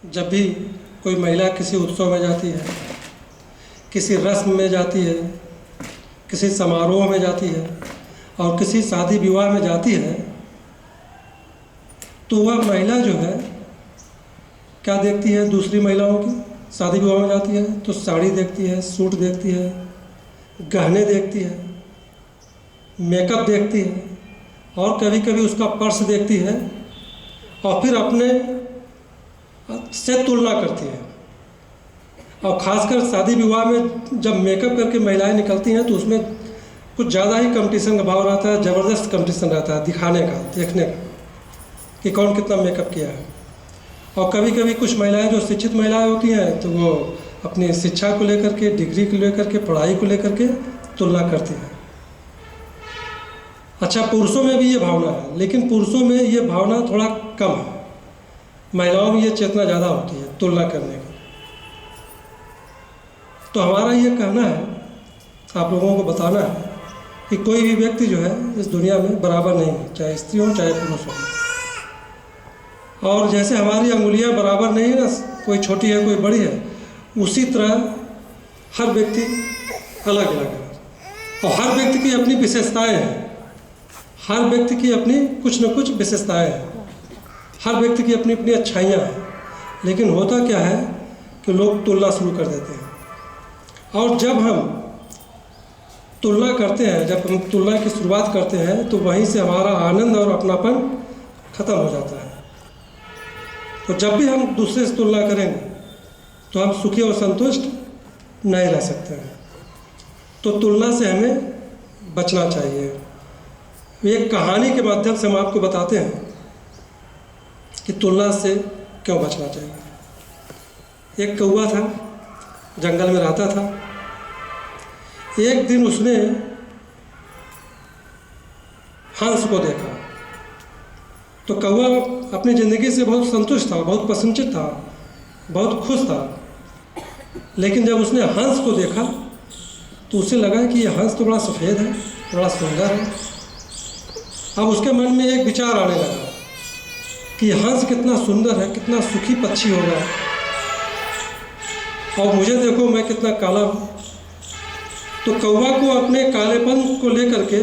जब भी कोई महिला किसी उत्सव में जाती है, किसी रस्म में जाती है, किसी समारोह में जाती है और किसी शादी विवाह में जाती है, तो वह महिला जो है क्या देखती है? दूसरी महिलाओं की शादी विवाह में जाती है तो साड़ी देखती है, सूट देखती है, गहने देखती है, मेकअप देखती है और कभी कभी उसका पर्स देखती है और फिर अपने से तुलना करती है। और ख़ासकर शादी विवाह में जब मेकअप करके महिलाएं निकलती हैं तो उसमें कुछ ज़्यादा ही कंपटीशन का भाव रहता है, ज़बरदस्त कंपटीशन रहता है दिखाने का, देखने का कि कौन कितना मेकअप किया है। और कभी कभी कुछ महिलाएं जो शिक्षित महिलाएं होती हैं तो वो अपनी शिक्षा को लेकर के, डिग्री को लेकर के, पढ़ाई को लेकर के तुलना करती हैं। अच्छा, पुरुषों में भी ये भावना है, लेकिन पुरुषों में ये भावना थोड़ा कम है, महिलाओं में ये चेतना ज़्यादा होती है तुलना करने की। तो हमारा ये कहना है, आप लोगों को बताना है कि कोई भी व्यक्ति जो है इस दुनिया में बराबर नहीं है, चाहे स्त्री हो चाहे पुरुष हो। और जैसे हमारी अंगुलियां बराबर नहीं है ना, कोई छोटी है कोई बड़ी है, उसी तरह हर व्यक्ति अलग अलग है और हर व्यक्ति की अपनी विशेषताएं हैं, हर व्यक्ति की अपनी कुछ न कुछ विशेषताएं हैं, हर व्यक्ति की अपनी अपनी अच्छाइयाँ हैं। लेकिन होता क्या है कि लोग तुलना शुरू कर देते हैं और जब हम तुलना करते हैं, जब हम तुलना की शुरुआत करते हैं तो वहीं से हमारा आनंद और अपनापन खत्म हो जाता है। तो जब भी हम दूसरे से तुलना करेंगे तो हम सुखी और संतुष्ट नहीं रह सकते हैं। तो तुलना से हमें बचना चाहिए। एक कहानी के माध्यम से हम आपको बताते हैं कि तुलना से क्यों बचना चाहिए। एक कौवा था, जंगल में रहता था। एक दिन उसने हंस को देखा तो कौवा अपनी ज़िंदगी से बहुत संतुष्ट था, बहुत प्रसन्नचित्त था, बहुत खुश था। लेकिन जब उसने हंस को देखा तो उसे लगा कि ये हंस तो बड़ा सफ़ेद है, बड़ा सुंदर है। अब उसके मन में एक विचार आने लगा कि हंस कितना सुंदर है, कितना सुखी पक्षी होगा और मुझे देखो मैं कितना काला हूँ। तो कौवा को अपने कालेपन को लेकर के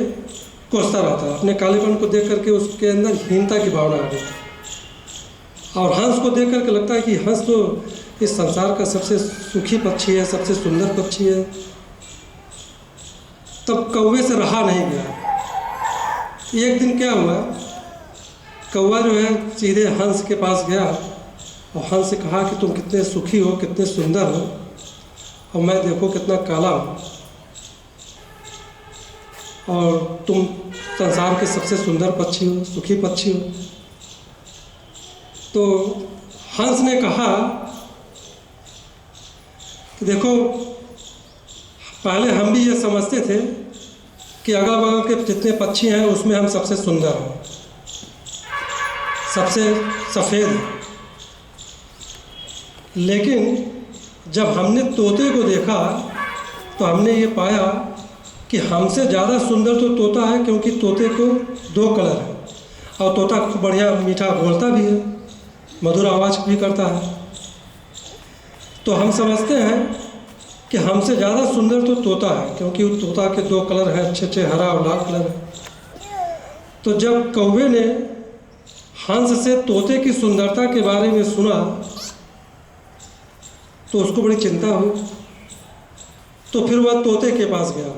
कोसता रहता, अपने कालेपन को देख करके उसके अंदर हीनता की भावना आ गई और हंस को देख करके लगता है कि हंस तो इस संसार का सबसे सुखी पक्षी है, सबसे सुंदर पक्षी है। तब कौवे से रहा नहीं गया। एक दिन क्या हुआ, कौवा जो है सीधे हंस के पास गया और हंस से कहा कि तुम कितने सुखी हो, कितने सुंदर हो और मैं देखो कितना काला हूँ और तुम संसार के सबसे सुंदर पक्षी हो, सुखी पक्षी हो। तो हंस ने कहा कि देखो, पहले हम भी ये समझते थे कि अगल बगल के जितने पक्षी हैं उसमें हम सबसे सुंदर हैं, सबसे सफ़ेद हैं। लेकिन जब हमने तोते को देखा तो हमने ये पाया कि हमसे ज़्यादा सुंदर तो तोता है, क्योंकि तोते को 2 कलर है और तोता खूब बढ़िया मीठा बोलता भी है, मधुर आवाज़ भी करता है। तो हम समझते हैं कि हमसे ज़्यादा सुंदर तो तोता है, क्योंकि तोता के 2 कलर हैं, अच्छे अच्छे हरा और लाल कलर है। तो जब कौवे ने हंस से तोते की सुंदरता के बारे में सुना तो उसको बड़ी चिंता हुई। तो फिर वह तोते के पास गया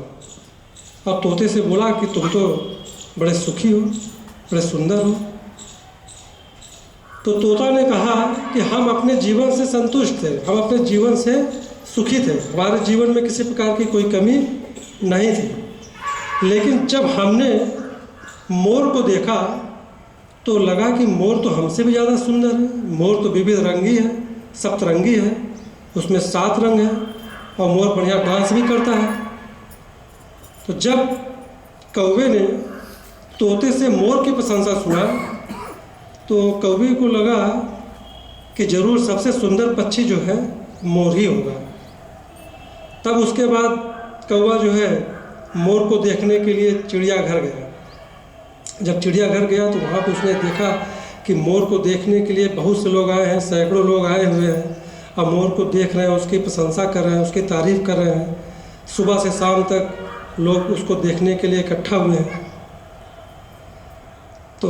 और तोते से बोला कि तुम तो बड़े सुखी हो, बड़े सुंदर हो। तो तोता ने कहा कि हम अपने जीवन से संतुष्ट थे, हम अपने जीवन से सुखी थे, हमारे जीवन में किसी प्रकार की कोई कमी नहीं थी। लेकिन जब हमने मोर को देखा तो लगा कि मोर तो हमसे भी ज़्यादा सुंदर है। मोर तो विविध रंगी है, सप्तरंगी है, उसमें 7 रंग है और मोर बढ़िया डांस भी करता है। तो जब कौवे ने तोते से मोर की प्रशंसा सुना तो कौवे को लगा कि ज़रूर सबसे सुंदर पक्षी जो है मोर ही होगा। तब उसके बाद कौवा जो है मोर को देखने के लिए चिड़ियाघर गया। जब चिड़ियाघर गया तो वहाँ पर उसने देखा कि मोर को देखने के लिए बहुत से लोग आए हैं, सैकड़ों लोग आए हुए हैं और मोर को देख रहे हैं, उसकी प्रशंसा कर रहे हैं, उसकी तारीफ़ कर रहे हैं। सुबह से शाम तक लोग उसको देखने के लिए इकट्ठा हुए हैं। तो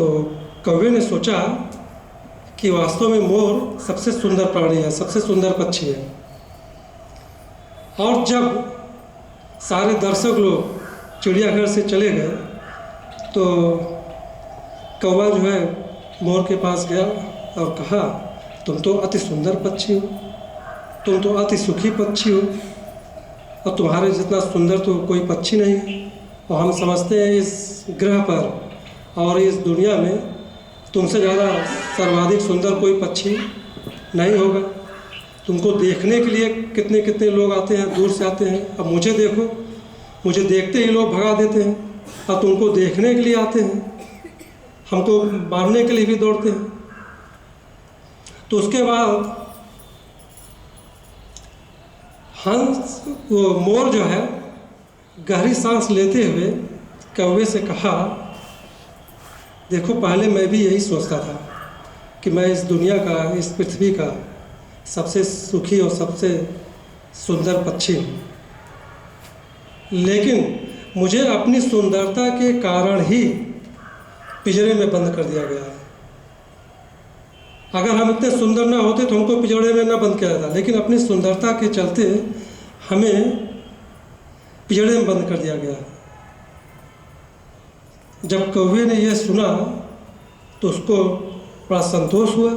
कौवे ने सोचा कि वास्तव में मोर सबसे सुंदर प्राणी है, सबसे सुंदर पक्षी है। और जब सारे दर्शक लोग चिड़ियाघर से चले गए तो कौवा जो है मोर के पास गया और कहा, तुम तो अति सुंदर पक्षी हो, तुम तो अति सुखी पक्षी हो, और तुम्हारे जितना सुंदर तो कोई पक्षी नहीं है। और हम समझते हैं इस ग्रह पर और इस दुनिया में तुमसे ज़्यादा सर्वाधिक सुंदर कोई पक्षी नहीं होगा। तुमको देखने के लिए कितने कितने लोग आते हैं, दूर से आते हैं। अब मुझे देखो, मुझे देखते ही लोग भगा देते हैं, और तुमको देखने के लिए आते हैं, हमको मारने के लिए भी दौड़ते हैं। तो उसके बाद हंस वो मोर जो है गहरी सांस लेते हुए कौवे से कहा, देखो पहले मैं भी यही सोचता था कि मैं इस दुनिया का, इस पृथ्वी का सबसे सुखी और सबसे सुंदर पक्षी हूँ, लेकिन मुझे अपनी सुंदरता के कारण ही पिंजरे में बंद कर दिया गया है। अगर हम इतने सुंदर ना होते तो हमको पिंजरे में ना बंद किया जाता, लेकिन अपनी सुंदरता के चलते हमें पिंजरे में बंद कर दिया गया। जब कौवे ने यह सुना तो उसको बड़ा संतोष हुआ।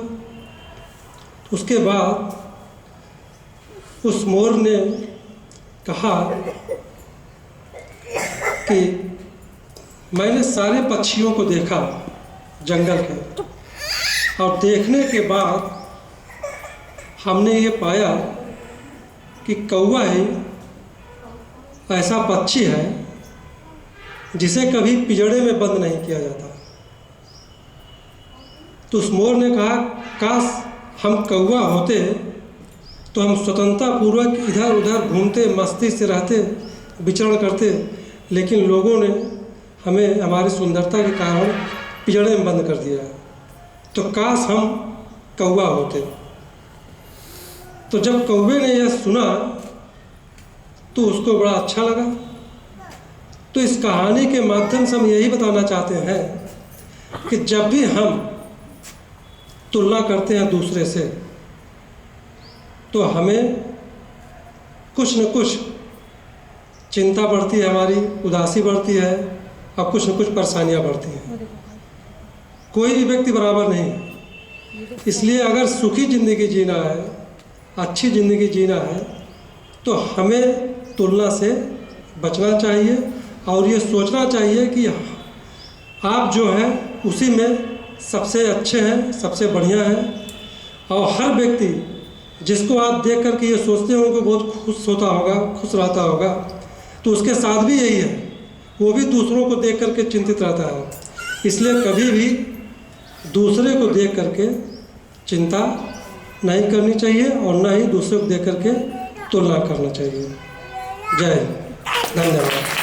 उसके बाद उस मोर ने कहा कि मैंने सारे पक्षियों को देखा जंगल के, और देखने के बाद हमने ये पाया कि कौवा ही ऐसा पक्षी है जिसे कभी पिंजड़े में बंद नहीं किया जाता। तो उस मोर ने कहा, काश हम कौवा होते तो हम स्वतंत्रतापूर्वक इधर उधर घूमते, मस्ती से रहते, विचरण करते, लेकिन लोगों ने हमें हमारी सुंदरता के कारण पिंजड़े में बंद कर दिया। तो काश हम कौवा होते। तो जब कौवे ने यह सुना तो उसको बड़ा अच्छा लगा। तो इस कहानी के माध्यम से हम यही बताना चाहते हैं कि जब भी हम तुलना करते हैं दूसरे से, तो हमें कुछ न कुछ चिंता बढ़ती है, हमारी उदासी बढ़ती है, और कुछ न कुछ परेशानियां बढ़ती हैं। कोई भी व्यक्ति बराबर नहीं है। इसलिए अगर सुखी ज़िंदगी जीना है, अच्छी ज़िंदगी जीना है, तो हमें तुलना से बचना चाहिए और ये सोचना चाहिए कि आप जो है उसी में सबसे अच्छे हैं, सबसे बढ़िया हैं। और हर व्यक्ति जिसको आप देख कर के ये सोचते होंगे कि बहुत खुश होता होगा, खुश रहता होगा, तो उसके साथ भी यही है, वो भी दूसरों को देख कर के चिंतित रहता है। इसलिए कभी भी दूसरे को देख करके चिंता नहीं करनी चाहिए और ना ही दूसरे को देख करके तुलना करना चाहिए। जय हिंद, धन्यवाद।